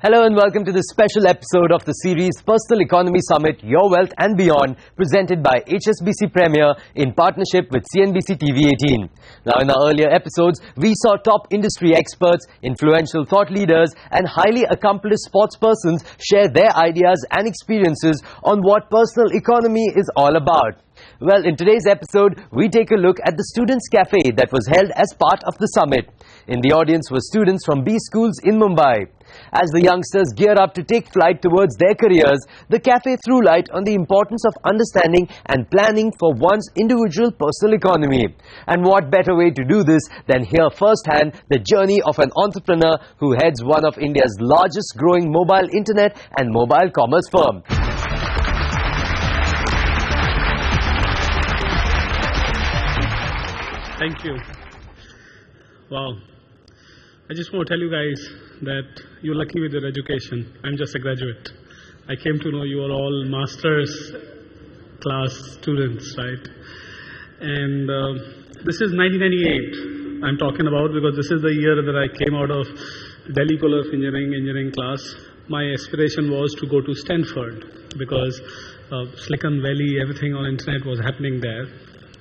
Hello and welcome to this special episode of the series Personal Economy Summit, Your Wealth and Beyond, presented by HSBC Premier in partnership with CNBC TV18. Now, in our earlier episodes, we saw top industry experts, influential thought leaders and highly accomplished sportspersons share their ideas and experiences on what personal economy is all about. Well, in today's episode, we take a look at the Students' Cafe that was held as part of the summit. In the audience were students from B schools in Mumbai. As the youngsters gear up to take flight towards their careers, the cafe threw light on the importance of understanding and planning for one's individual personal economy. And what better way to do this than hear firsthand the journey of an entrepreneur who heads one of India's largest growing mobile internet and mobile commerce firm. Thank you. Wow. I just want to tell you guys that you're lucky with your education. I'm just a graduate. I came to know you are all master's class students, right? And this is 1998 I'm talking about, because this is the year that I came out of Delhi College of engineering class. My aspiration was to go to Stanford because Silicon Valley, everything on internet was happening there.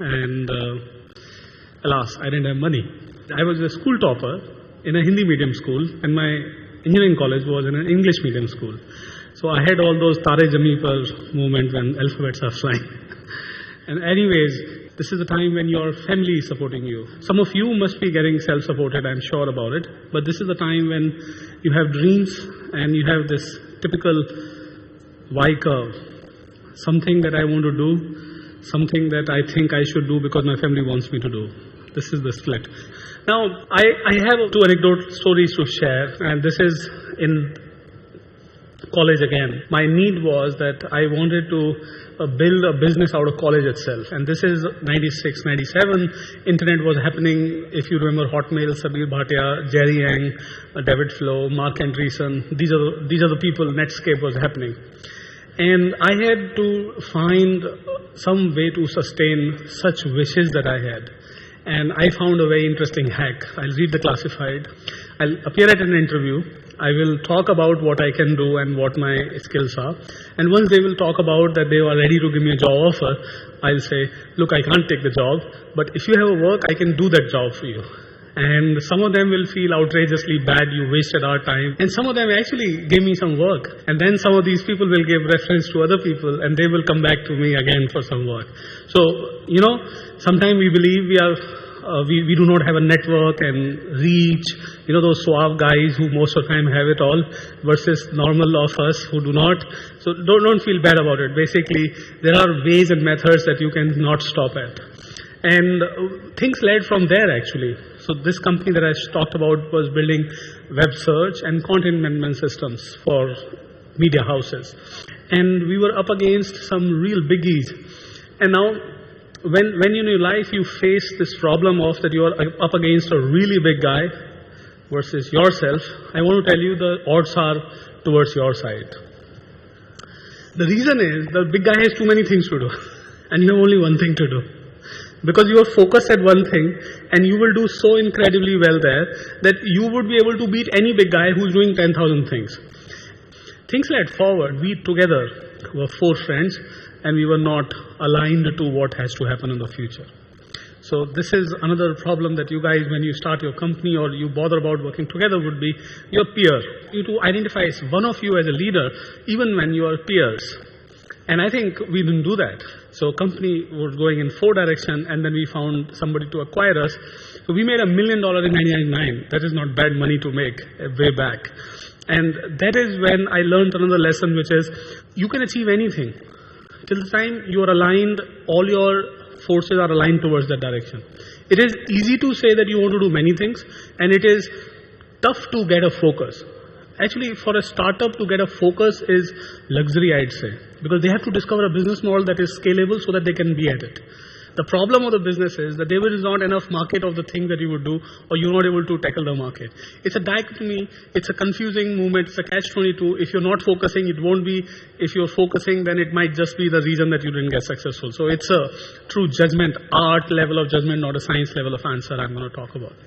And alas, I didn't have money. I was a school topper in a Hindi medium school, and my engineering college was in an English medium school. So I had all those Tare Zami Par movement when alphabets are flying. And anyways, this is the time when your family is supporting you. Some of you must be getting self-supported, I'm sure about it. But this is the time when you have dreams and you have this typical Y curve. Something that I want to do, something that I think I should do because my family wants me to do. This is the split. Now, I have two anecdote stories to share, and this is in college again. My need was that I wanted to build a business out of college itself, and this is 96, 97. Internet was happening. If you remember Hotmail, Sabir Bhatia, Jerry Yang, David Flo, Mark Andreessen, these are the people. Netscape was happening. And I had to find some way to sustain such wishes that I had. And I found a very interesting hack. I'll read the classified. I'll appear at an interview. I will talk about what I can do and what my skills are. And once they will talk about that they are ready to give me a job offer, I'll say, look, I can't take the job, but if you have a work, I can do that job for you. And some of them will feel outrageously bad, you wasted our time. And some of them actually give me some work. And then some of these people will give reference to other people and they will come back to me again for some work. So, sometimes we believe we do not have a network and reach, those suave guys who most of the time have it all versus normal of us who do not. So don't feel bad about it. Basically, there are ways and methods that you can not stop at. And things led from there actually. So this company that I talked about was building web search and content management systems for media houses. And we were up against some real biggies. And now, when in your life you face this problem of that you are up against a really big guy versus yourself, I want to tell you the odds are towards your side. The reason is the big guy has too many things to do and you have only one thing to do. Because you are focused at one thing and you will do so incredibly well there that you would be able to beat any big guy who's doing 10,000 things. Things led forward. We together were 4 friends and we were not aligned to what has to happen in the future. So this is another problem that you guys, when you start your company or you bother about working together, would be your peer. You to identify one of you as a leader even when you are peers. And I think we didn't do that. So company was going in 4 directions and then we found somebody to acquire us. So we made $1 million in 1999. That is not bad money to make way back. And that is when I learned another lesson, which is you can achieve anything. Till the time you are aligned, all your forces are aligned towards that direction. It is easy to say that you want to do many things and it is tough to get a focus. Actually, for a startup to get a focus is luxury, I'd say, because they have to discover a business model that is scalable so that they can be at it. The problem of the business is that there is not enough market of the thing that you would do, or you're not able to tackle the market. It's a dichotomy, it's a confusing movement, it's a catch-22. If you're not focusing, it won't be. If you're focusing, then it might just be the reason that you didn't get successful. So it's a true judgment, art level of judgment, not a science level of answer I'm going to talk about.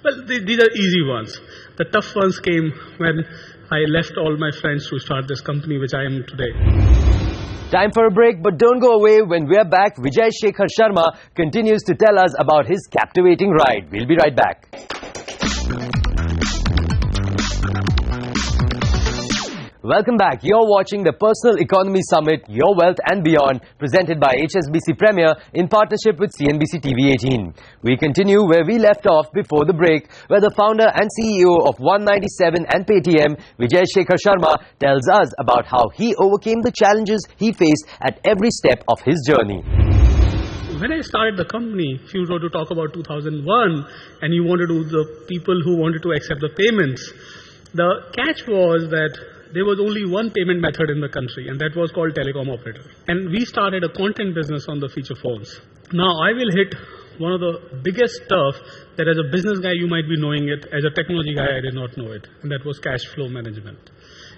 Well, these are easy ones. The tough ones came when I left all my friends to start this company which I am today. Time for a break, but don't go away. When we're back, Vijay Shekhar Sharma continues to tell us about his captivating ride. We'll be right back. Welcome back. You're watching the Personal Economy Summit, Your Wealth and Beyond, presented by HSBC Premier in partnership with CNBC TV 18. We continue where we left off before the break, where the founder and CEO of 197 and Paytm, Vijay Shekhar Sharma, tells us about how he overcame the challenges he faced at every step of his journey. When I started the company, if you were to talk about 2001 and you wanted to the people who wanted to accept the payments, the catch was that there was only one payment method in the country, and that was called telecom operator. And we started a content business on the feature phones. Now I will hit one of the biggest stuff that as a business guy you might be knowing it, as a technology guy I did not know it, and that was cash flow management.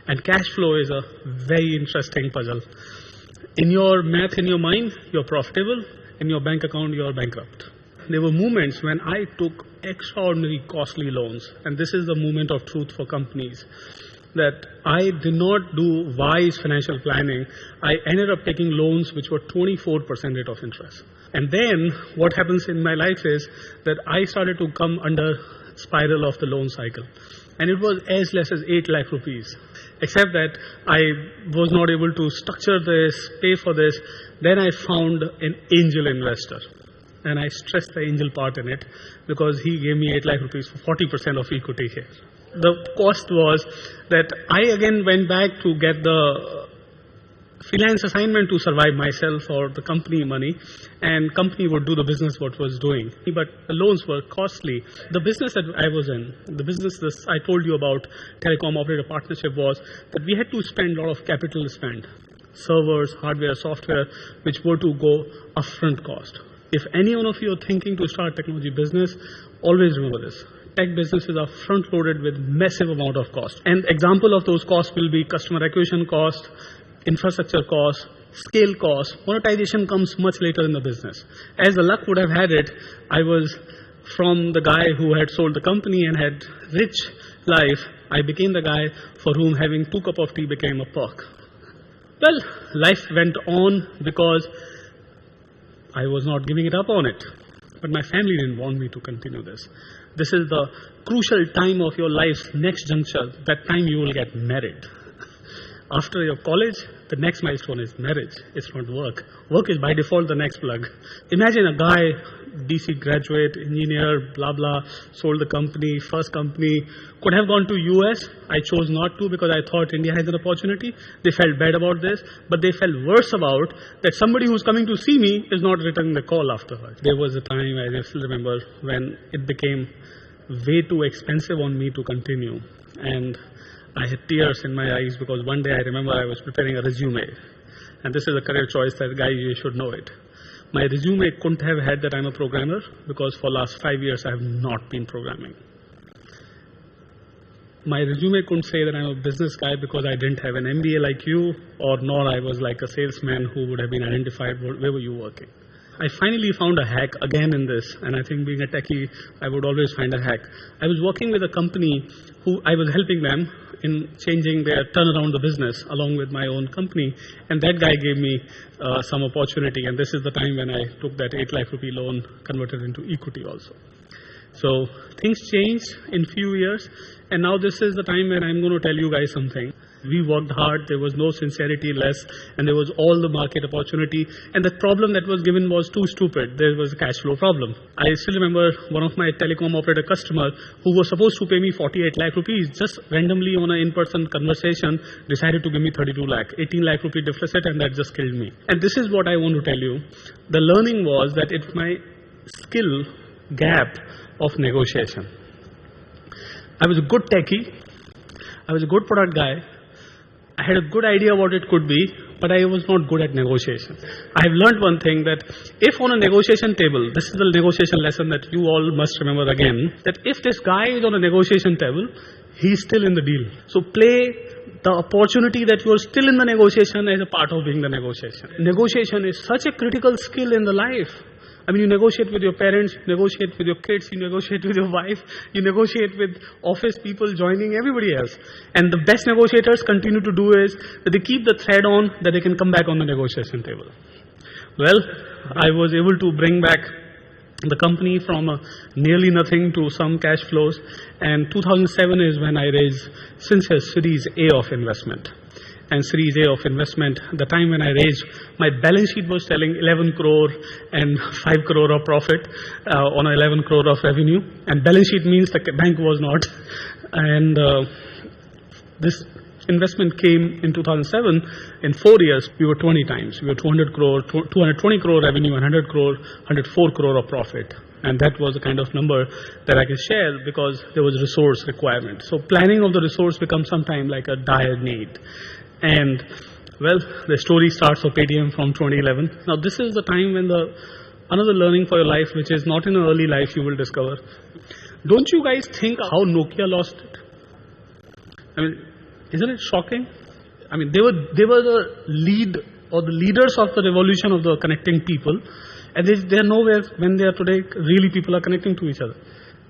And cash flow is a very interesting puzzle. In your math, in your mind, you're profitable. In your bank account, you're bankrupt. There were moments when I took extraordinary costly loans, and this is the moment of truth for companies, that I did not do wise financial planning. I ended up taking loans which were 24% rate of interest. And then what happens in my life is that I started to come under spiral of the loan cycle. And it was as less as 8 lakh rupees. Except that I was not able to structure this, pay for this. Then I found an angel investor. And I stressed the angel part in it because he gave me 8 lakh rupees for 40% of equity here. The cost was that I again went back to get the freelance assignment to survive myself or the company money, and company would do the business what was doing. But the loans were costly. The business that I was in, the business this I told you about, telecom operator partnership, was that we had to spend a lot of capital spend. Servers, hardware, software, which were to go upfront cost. If any one of you are thinking to start technology business, always remember this. Tech businesses are front-loaded with massive amount of cost. And example of those costs will be customer acquisition cost, infrastructure cost, scale cost. Monetization comes much later in the business. As the luck would have had it, I was from the guy who had sold the company and had rich life, I became the guy for whom having 2 cups of tea became a perk. Well, life went on because I was not giving it up on it. But my family didn't want me to continue this. This is the crucial time of your life's next juncture. That time you will get married. After your college, the next milestone is marriage. It's not work. Work is by default the next plug. Imagine a guy, DC graduate, engineer, blah, blah, sold the company, first company, could have gone to US. I chose not to because I thought India has an opportunity. They felt bad about this, but they felt worse about that somebody who's coming to see me is not returning the call afterwards. There was a time, I still remember, when it became way too expensive on me to continue. And I had tears in my eyes because one day I remember I was preparing a resume. And this is a career choice that, guys, you should know it. My resume couldn't have had that I'm a programmer because for last 5 years I have not been programming. My resume couldn't say that I'm a business guy because I didn't have an MBA like you, or nor I was like a salesman who would have been identified where were you working. I finally found a hack again in this, and I think being a techie, I would always find a hack. I was working with a company who I was helping them in changing their turnaround the business along with my own company, and that guy gave me some opportunity, and this is the time when I took that 8 lakh rupee loan, converted into equity also. So things changed in few years, and now this is the time when I'm going to tell you guys something. We worked hard, there was no sincerity less, and there was all the market opportunity, and the problem that was given was too stupid. There was a cash flow problem. I still remember one of my telecom operator customer who was supposed to pay me 48 lakh rupees, just randomly on an in-person conversation decided to give me 32 lakh, 18 lakh rupee deficit, and that just killed me. And this is what I want to tell you. The learning was that it's my skill gap of negotiation. I was a good techie, I was a good product guy, I had a good idea what it could be, but I was not good at negotiation. I have learned one thing, that if on a negotiation table, this is the negotiation lesson that you all must remember again, that if this guy is on a negotiation table, he's still in the deal. So play the opportunity that you are still in the negotiation as a part of being the negotiation. Negotiation is such a critical skill in the life. I mean, you negotiate with your parents, you negotiate with your kids, you negotiate with your wife, you negotiate with office people joining, everybody else. And the best negotiators continue to do is that they keep the thread on that they can come back on the negotiation table. Well, I was able to bring back the company from nearly nothing to some cash flows, and 2007 is when I raised sincere Series A of investment. And Series A of investment, the time when I raised, my balance sheet was telling 11 crore and 5 crore of profit on 11 crore of revenue, and balance sheet means the bank was not. And this investment came in 2007. In 4 years, we were 20 times. We were 200 crore, 220 crore revenue, 100 crore, 104 crore of profit. And that was the kind of number that I can share because there was resource requirement. So planning of the resource becomes sometimes like a dire need. And well, the story starts of Paytm from 2011. Now this is the time when another learning for your life, which is not in an early life, you will discover. Don't you guys think how Nokia lost it? I mean, isn't it shocking? I mean, they were the lead or the leaders of the revolution of the connecting people, and they are nowhere when they are today. Really, people are connecting to each other.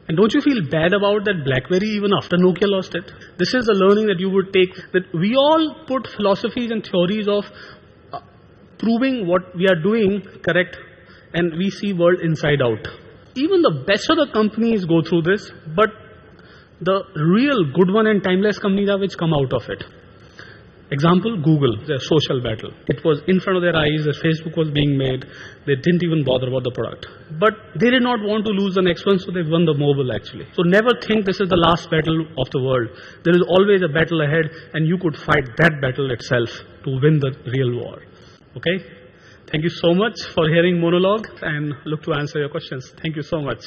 And don't you feel bad about that BlackBerry even after Nokia lost it? This is the learning that you would take, that we all put philosophies and theories of proving what we are doing correct, and we see world inside out. Even the best of the companies go through this, but the real good one and timeless companies are which come out of it. Example, Google, their social battle. It was in front of their eyes that Facebook was being made. They didn't even bother about the product. But they did not want to lose the next one, so they won the mobile actually. So never think this is the last battle of the world. There is always a battle ahead, and you could fight that battle itself to win the real war. Okay? Thank you so much for hearing monologue, and look to answer your questions. Thank you so much.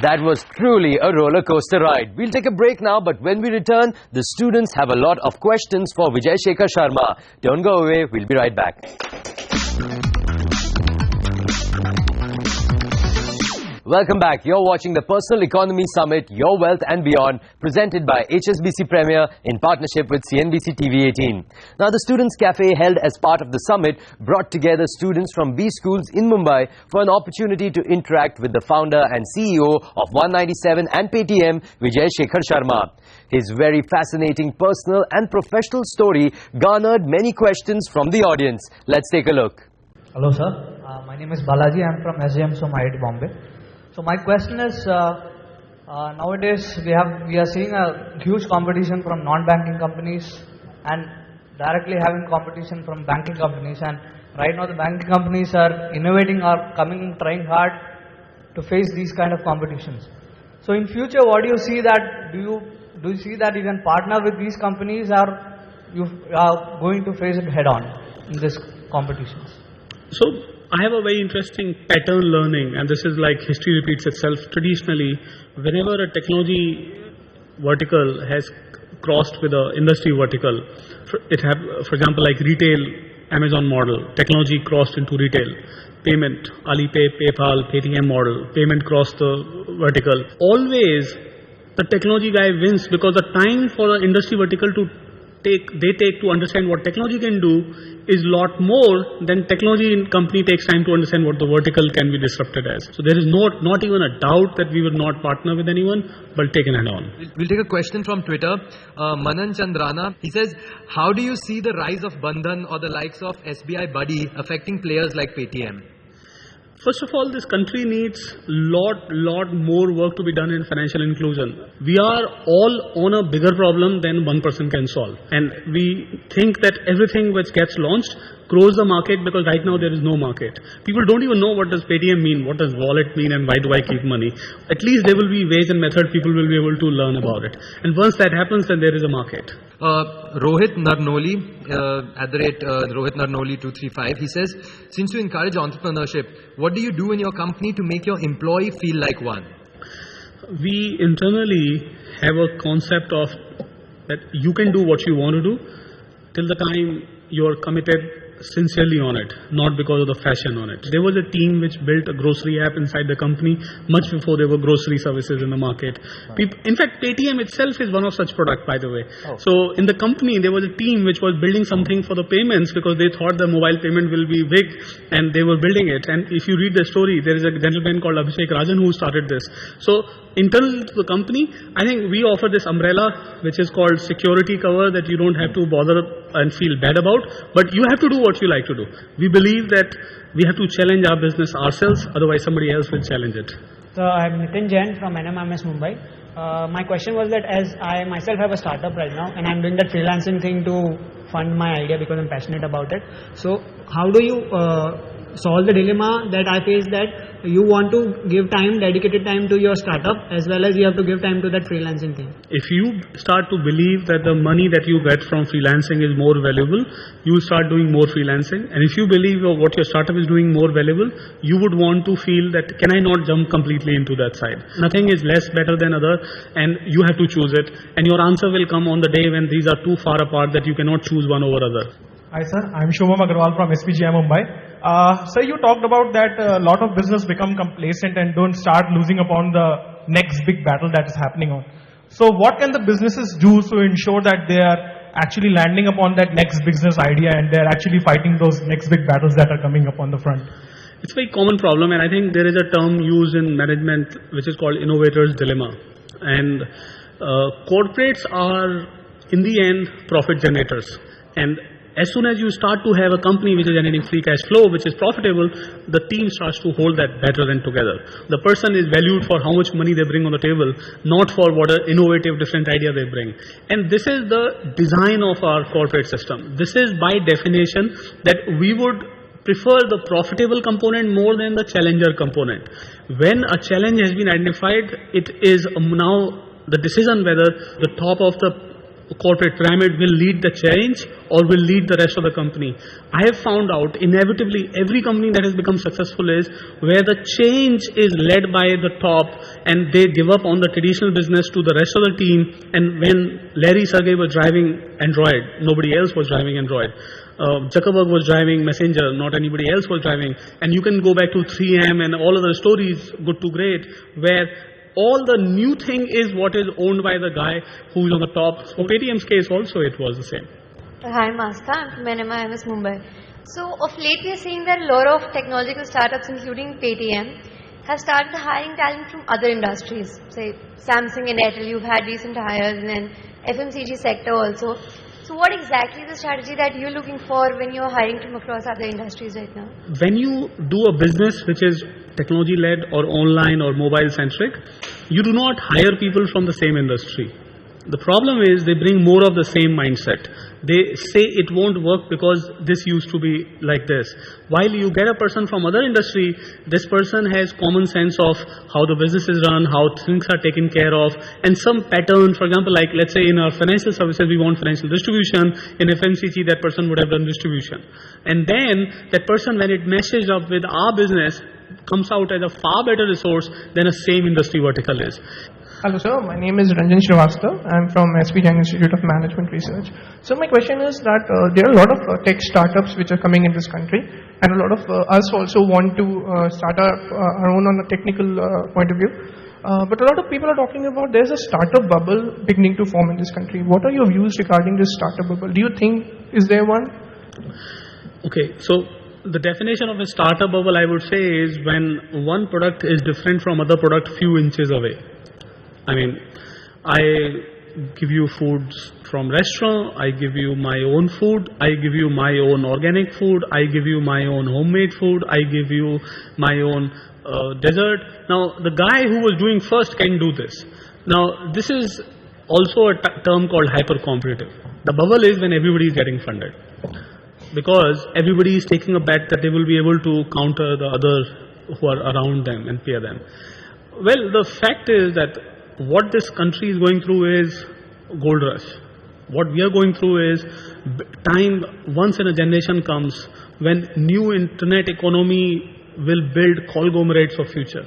That was truly a roller coaster ride. We'll take a break now, but when we return, the students have a lot of questions for Vijay Shekhar Sharma. Don't go away, we'll be right back. Welcome back. You're watching the Personal Economy Summit, Your Wealth and Beyond, presented by HSBC Premier in partnership with CNBC TV 18. Now, the Students' Cafe held as part of the summit brought together students from B schools in Mumbai for an opportunity to interact with the founder and CEO of 197 and Paytm, Vijay Shekhar Sharma. His very fascinating personal and professional story garnered many questions from the audience. Let's take a look. Hello, sir. My name is Balaji. I'm from SJM, IIT Bombay. So my question is, nowadays we are seeing a huge competition from non-banking companies and directly having competition from banking companies. And right now the banking companies are innovating, are coming, trying hard to face these kind of competitions. So in future, what do you see that? Do you see that you can partner with these companies, or you are going to face it head on in these competitions? So I have a very interesting pattern learning, and this is like history repeats itself. Traditionally, whenever a technology vertical has crossed with an industry vertical, for example, like retail, Amazon model, technology crossed into retail, payment, Alipay, PayPal, Paytm model, payment crossed the vertical. Always the technology guy wins, because the time for the industry vertical to take to understand what technology can do is lot more than technology company takes time to understand what the vertical can be disrupted as. So there is not even a doubt that we will not partner with anyone, but take an head on. We'll take a question from Twitter. Manan Chandrana, he says, how do you see the rise of Bandhan or the likes of SBI Buddy affecting players like Paytm? First of all, this country needs lot more work to be done in financial inclusion. We are all on a bigger problem than one person can solve. And we think that everything which gets launched grows the market, because right now there is no market. People don't even know what does Paytm mean, what does wallet mean, and why do I keep money. At least there will be ways and methods people will be able to learn about it. And once that happens, then there is a market. Rohit Narnoli, Rohit Narnoli 235, he says, since you encourage entrepreneurship, what do you do in your company to make your employee feel like one? We internally have a concept of that you can do what you want to do till the time you are committed sincerely on it, not because of the fashion on it. There was a team which built a grocery app inside the company much before there were grocery services in the market. In fact, Paytm itself is one of such product, by the way. So in the company, there was a team which was building something for the payments because they thought the mobile payment will be big, and they were building it. And if you read the story, there is a gentleman called Vijay Shekhar Sharma who started this. So internal to the company, I think we offer this umbrella which is called security cover that you don't have to bother and feel bad about, but you have to do what you like to do. We believe that we have to challenge our business ourselves, otherwise somebody else will challenge it. So I'm Nitin Jain from NMMS Mumbai. My question was that as I myself have a startup right now and I'm doing that freelancing thing to fund my idea because I'm passionate about it. So how do you solve the dilemma that I face, that you want to give time, dedicated time to your startup as well as you have to give time to that freelancing thing? If you start to believe that the money that you get from freelancing is more valuable, you will start doing more freelancing. And if you believe what your startup is doing more valuable, you would want to feel that can I not jump completely into that side? Nothing is less better than other, and you have to choose it. And your answer will come on the day when these are too far apart that you cannot choose one over other. Hi sir, I'm Shubham Agarwal from SPGI Mumbai. Sir, you talked about that a lot of business become complacent and don't start losing upon the next big battle that is happening on. So what can the businesses do to ensure that they are actually landing upon that next business idea and they're actually fighting those next big battles that are coming up on the front? It's a very common problem, and I think there is a term used in management which is called innovator's dilemma. And corporates are in the end profit generators, and as soon as you start to have a company which is generating free cash flow, which is profitable, the team starts to hold that better than together. The person is valued for how much money they bring on the table, not for what an innovative different idea they bring. And this is the design of our corporate system. This is by definition that we would prefer the profitable component more than the challenger component. When a challenge has been identified, it is now the decision whether the top of the corporate pyramid will lead the change or will lead the rest of the company. I have found out inevitably every company that has become successful is where the change is led by the top and they give up on the traditional business to the rest of the team. And when Larry Sergey was driving Android, nobody else was driving Android. Zuckerberg was driving Messenger, not anybody else was driving. And you can go back to 3M and all other stories, good to great, where all the new thing is what is owned by the guy who is on the top. So Paytm's case also it was the same. Hi Masta, I'm from NMIMS Mumbai. So of late we are seeing that a lot of technological startups including Paytm have started hiring talent from other industries. Say Samsung and Airtel, you've had recent hires, and then FMCG sector also. So what exactly is the strategy that you're looking for when you're hiring from across other industries right now? When you do a business which is technology-led or online or mobile-centric, you do not hire people from the same industry. The problem is they bring more of the same mindset. They say it won't work because this used to be like this. While you get a person from other industry, this person has common sense of how the business is run, how things are taken care of, and some pattern. For example, like let's say in our financial services, we want financial distribution. In FMCG, that person would have done distribution. And then that person, when it meshes up with our business, comes out as a far better resource than a same industry vertical is. Hello sir, my name is Ranjan Srivastav. I am from SPGI Institute of Management Research. So my question is that there are a lot of tech startups which are coming in this country, and a lot of us also want to start our own on a technical point of view. But a lot of people are talking about there's a startup bubble beginning to form in this country. What are your views regarding this startup bubble? Do you think, is there one? Okay, so the definition of a startup bubble I would say is when one product is different from other product few inches away. I mean, I give you foods from restaurant, I give you my own food, I give you my own organic food, I give you my own homemade food, I give you my own dessert. Now, the guy who was doing first can do this. Now, this is also a term called hyper-competitive. The bubble is when everybody is getting funded, because everybody is taking a bet that they will be able to counter the others who are around them and peer them. Well, the fact is that what this country is going through is gold rush. What we are going through is time once in a generation comes when new internet economy will build conglomerates of future.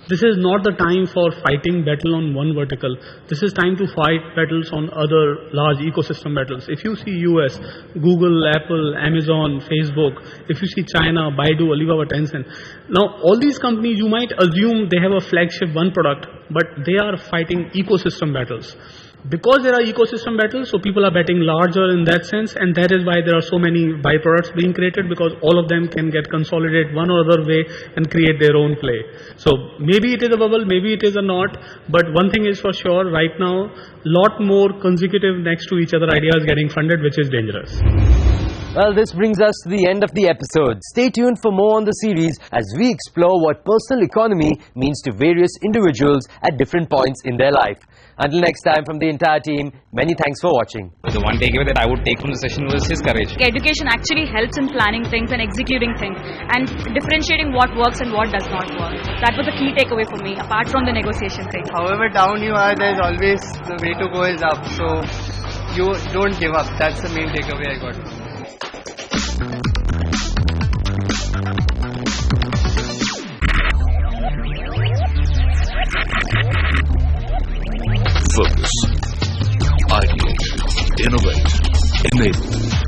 This is not the time for fighting battle on one vertical. This is time to fight battles on other large ecosystem battles. If you see US, Google, Apple, Amazon, Facebook, if you see China, Baidu, Alibaba, Tencent. Now all these companies, you might assume they have a flagship one product, but they are fighting ecosystem battles. Because there are ecosystem battles, so people are betting larger in that sense, and that is why there are so many byproducts being created, because all of them can get consolidated one or other way and create their own play. So maybe it is a bubble, maybe it is a not, but one thing is for sure, right now, lot more consecutive next to each other ideas getting funded, which is dangerous. Well, this brings us to the end of the episode. Stay tuned for more on the series as we explore what personal economy means to various individuals at different points in their life. Until next time, from the entire team, many thanks for watching. The one takeaway that I would take from the session was his courage. Education actually helps in planning things and executing things and differentiating what works and what does not work. That was a key takeaway for me, apart from the negotiation thing. However down you are, there's always the way to go is up. So you don't give up. That's the main takeaway I got from this. Focus, ideate, innovate, enable.